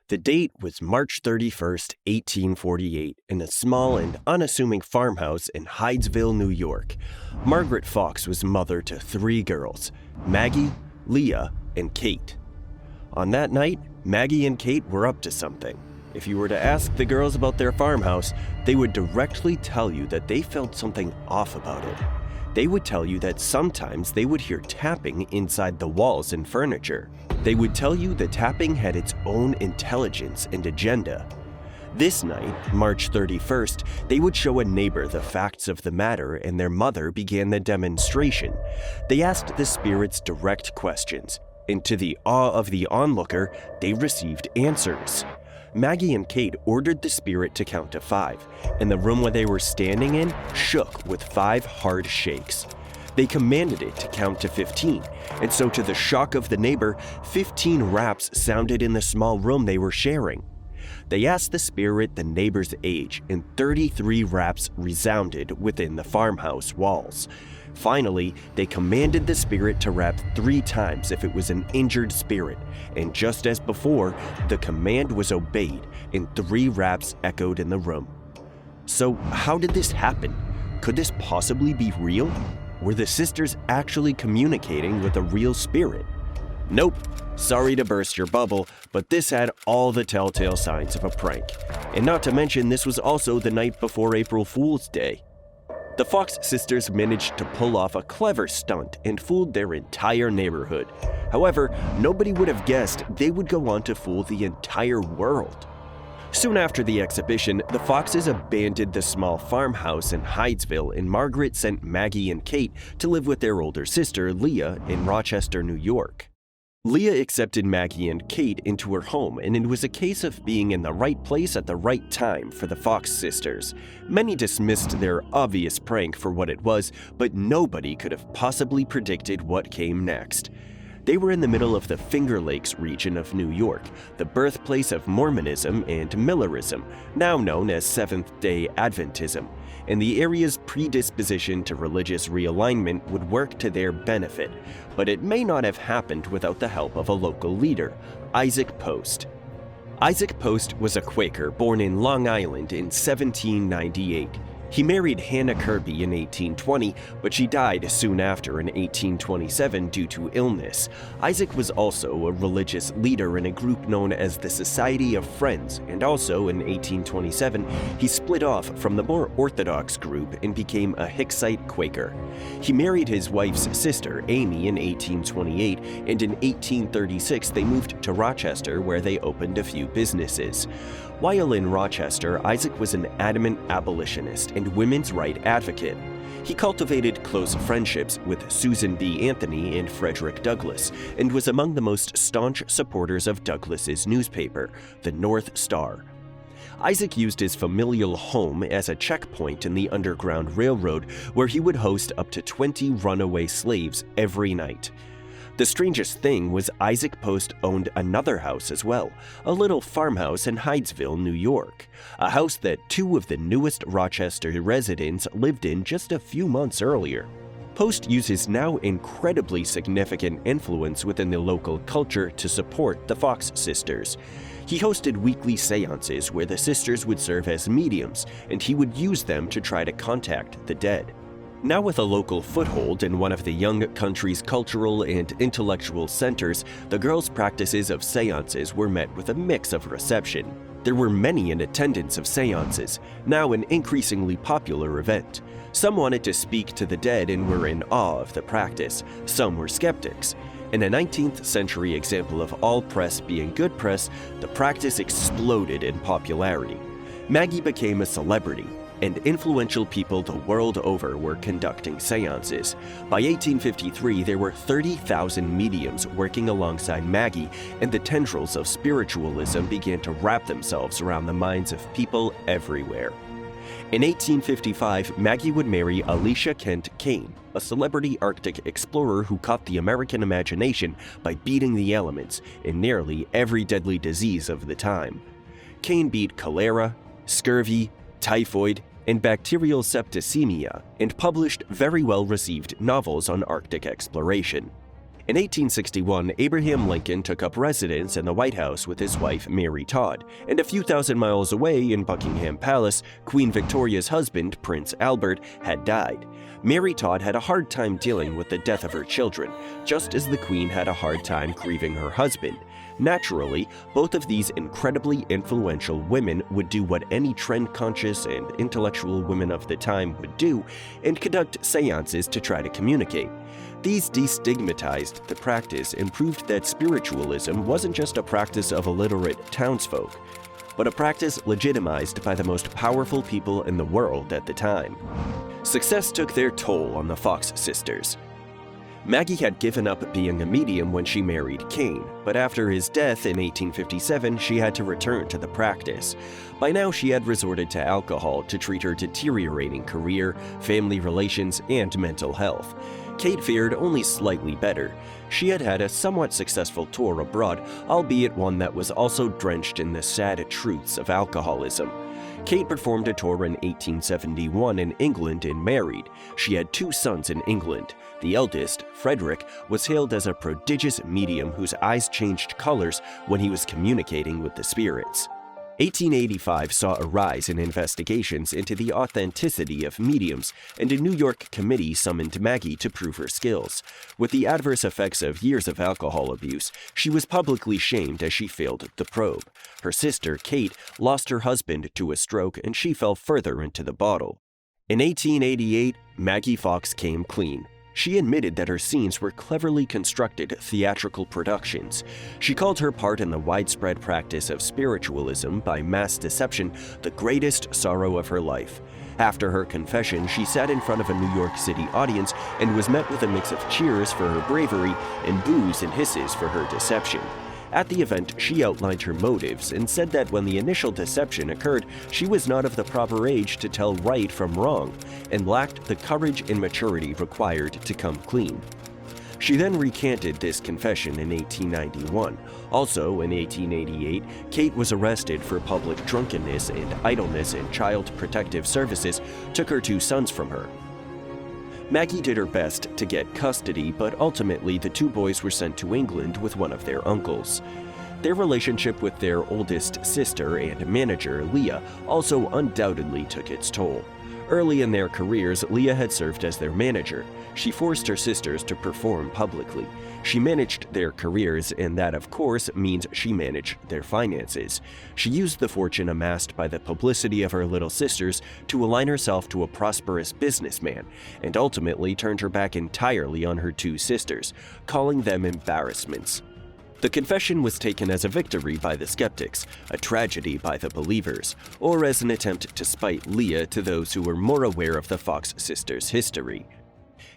The date was March 31st, 1848, in a small and unassuming farmhouse in Hydesville, New York. Margaret Fox was mother to 3 girls, Maggie, Leah, and Kate. On that night, Maggie and Kate were up to something. If you were to ask the girls about their farmhouse, they would directly tell you that they felt something off about it. They would tell you that sometimes they would hear tapping inside the walls and furniture. They would tell you the tapping had its own intelligence and agenda. This night, March 31st, they would show a neighbor the facts of the matter, and their mother began the demonstration. They asked the spirits direct questions, and to the awe of the onlooker, they received answers. Maggie and Kate ordered the spirit to count to 5, and the room where they were standing in shook with 5 hard shakes. They commanded it to count to 15, and so to the shock of the neighbor, 15 raps sounded in the small room they were sharing. They asked the spirit the neighbor's age, and 33 raps resounded within the farmhouse walls. Finally, they commanded the spirit to rap 3 times if it was an injured spirit, and just as before, the command was obeyed, and 3 raps echoed in the room. So how did this happen? Could this possibly be real? Were the sisters actually communicating with a real spirit? Nope. Sorry to burst your bubble, but this had all the telltale signs of a prank. And not to mention, this was also the night before April Fool's Day. The Fox sisters managed to pull off a clever stunt and fooled their entire neighborhood. However, nobody would have guessed they would go on to fool the entire world. Soon after the exhibition, the Foxes abandoned the small farmhouse in Hydesville, and Margaret sent Maggie and Kate to live with their older sister, Leah, in Rochester, New York. Leah accepted Maggie and Kate into her home, and it was a case of being in the right place at the right time for the Fox sisters. Many dismissed their obvious prank for what it was, but nobody could have possibly predicted what came next. They were in the middle of the Finger Lakes region of New York, the birthplace of Mormonism and Millerism, now known as Seventh-day Adventism, and the area's predisposition to religious realignment would work to their benefit, but it may not have happened without the help of a local leader, Isaac Post. Isaac Post was a Quaker born in Long Island in 1798. He married Hannah Kirby in 1820, but she died soon after in 1827 due to illness. Isaac was also a religious leader in a group known as the Society of Friends, and also in 1827, he split off from the more orthodox group and became a Hicksite Quaker. He married his wife's sister, Amy, in 1828, and in 1836 they moved to Rochester, where they opened a few businesses. While in Rochester, Isaac was an adamant abolitionist and women's rights advocate. He cultivated close friendships with Susan B. Anthony and Frederick Douglass, and was among the most staunch supporters of Douglass's newspaper, the North Star. Isaac used his familial home as a checkpoint in the Underground Railroad, where he would host up to 20 runaway slaves every night. The strangest thing was Isaac Post owned another house as well, a little farmhouse in Hydesville, New York, a house that 2 of the newest Rochester residents lived in just a few months earlier. Post used his now incredibly significant influence within the local culture to support the Fox sisters. He hosted weekly seances where the sisters would serve as mediums, and he would use them to try to contact the dead. Now with a local foothold in one of the young country's cultural and intellectual centers, the girls' practices of seances were met with a mix of reception. There were many in attendance of seances, now an increasingly popular event. Some wanted to speak to the dead and were in awe of the practice. Some were skeptics. In a 19th century example of all press being good press, the practice exploded in popularity. Maggie became a celebrity, and influential people the world over were conducting seances. By 1853, there were 30,000 mediums working alongside Maggie, and the tendrils of spiritualism began to wrap themselves around the minds of people everywhere. In 1855, Maggie would marry Elisha Kent Kane, a celebrity Arctic explorer who caught the American imagination by beating the elements in nearly every deadly disease of the time. Kane beat cholera, scurvy, typhoid, and bacterial septicemia, and published very well-received novels on Arctic exploration. In 1861, Abraham Lincoln took up residence in the White House with his wife Mary Todd, and a few thousand miles away in Buckingham Palace, Queen Victoria's husband, Prince Albert, had died. Mary Todd had a hard time dealing with the death of her children, just as the Queen had a hard time grieving her husband. Naturally, both of these incredibly influential women would do what any trend-conscious and intellectual women of the time would do and conduct seances to try to communicate. These destigmatized the practice and proved that spiritualism wasn't just a practice of illiterate townsfolk, but a practice legitimized by the most powerful people in the world at the time. Success took their toll on the Fox sisters. Maggie had given up being a medium when she married Cain, but after his death in 1857, she had to return to the practice. By now, she had resorted to alcohol to treat her deteriorating career, family relations, and mental health. Kate fared only slightly better. She had had a somewhat successful tour abroad, albeit one that was also drenched in the sad truths of alcoholism. Kate performed a tour in 1871 in England and married. She had 2 sons in England. The eldest, Frederick, was hailed as a prodigious medium whose eyes changed colors when he was communicating with the spirits. 1885 saw a rise in investigations into the authenticity of mediums, and a New York committee summoned Maggie to prove her skills. With the adverse effects of years of alcohol abuse, she was publicly shamed as she failed the probe. Her sister, Kate, lost her husband to a stroke, and she fell further into the bottle. In 1888, Maggie Fox came clean. She admitted that her scenes were cleverly constructed theatrical productions. She called her part in the widespread practice of spiritualism by mass deception the greatest sorrow of her life. After her confession, she sat in front of a New York City audience and was met with a mix of cheers for her bravery and boos and hisses for her deception. At the event, she outlined her motives and said that when the initial deception occurred, she was not of the proper age to tell right from wrong and lacked the courage and maturity required to come clean. She then recanted this confession in 1891. Also, in 1888, Kate was arrested for public drunkenness and idleness, and Child Protective Services took her 2 sons from her. Maggie did her best to get custody, but ultimately the 2 boys were sent to England with one of their uncles. Their relationship with their oldest sister and manager, Leah, also undoubtedly took its toll. Early in their careers, Leah had served as their manager. She forced her sisters to perform publicly. She managed their careers, and that, of course, means she managed their finances. She used the fortune amassed by the publicity of her little sisters to align herself to a prosperous businessman, and ultimately turned her back entirely on her 2 sisters, calling them embarrassments. The confession was taken as a victory by the skeptics, a tragedy by the believers, or as an attempt to spite Leah to those who were more aware of the Fox sisters' history.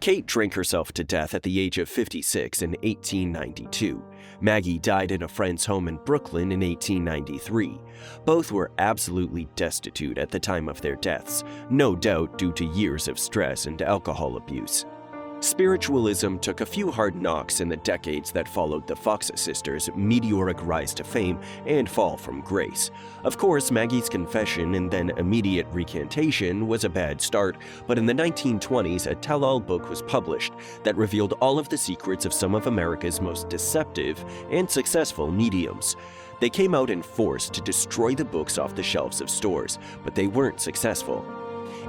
Kate drank herself to death at the age of 56 in 1892. Maggie died in a friend's home in Brooklyn in 1893. Both were absolutely destitute at the time of their deaths, no doubt due to years of stress and alcohol abuse. Spiritualism took a few hard knocks in the decades that followed the Fox sisters' meteoric rise to fame and fall from grace. Of course, Maggie's confession and then immediate recantation was a bad start, but in the 1920s, a tell-all book was published that revealed all of the secrets of some of America's most deceptive and successful mediums. They came out in force to destroy the books off the shelves of stores, but they weren't successful.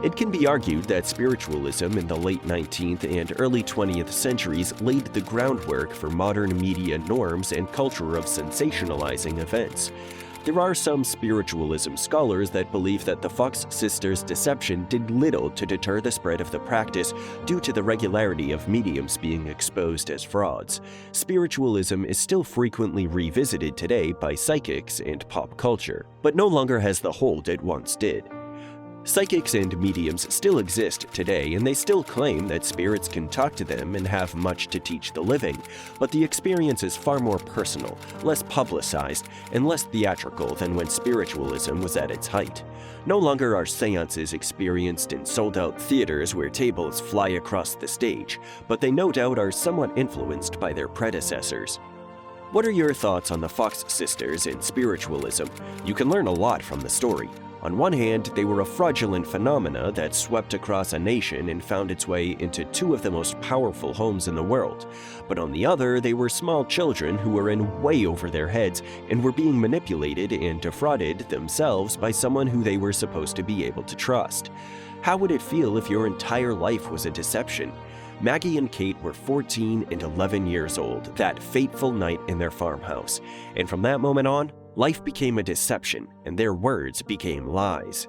It can be argued that spiritualism in the late 19th and early 20th centuries laid the groundwork for modern media norms and culture of sensationalizing events. There are some spiritualism scholars that believe that the Fox sisters' deception did little to deter the spread of the practice due to the regularity of mediums being exposed as frauds. Spiritualism is still frequently revisited today by psychics and pop culture, but no longer has the hold it once did. Psychics and mediums still exist today, and they still claim that spirits can talk to them and have much to teach the living, but the experience is far more personal, less publicized, and less theatrical than when spiritualism was at its height. No longer are seances experienced in sold-out theaters where tables fly across the stage, but they no doubt are somewhat influenced by their predecessors. What are your thoughts on the Fox sisters and spiritualism? You can learn a lot from the story. On one hand, they were a fraudulent phenomena that swept across a nation and found its way into two of the most powerful homes in the world. But on the other, they were small children who were in way over their heads and were being manipulated and defrauded themselves by someone who they were supposed to be able to trust. How would it feel if your entire life was a deception? Maggie and Kate were 14 and 11 years old that fateful night in their farmhouse, and from that moment on, life became a deception and their words became lies.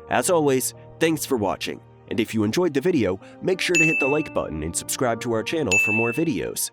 As always, thanks for watching, and if you enjoyed the video, make sure to hit the like button and subscribe to our channel for more videos.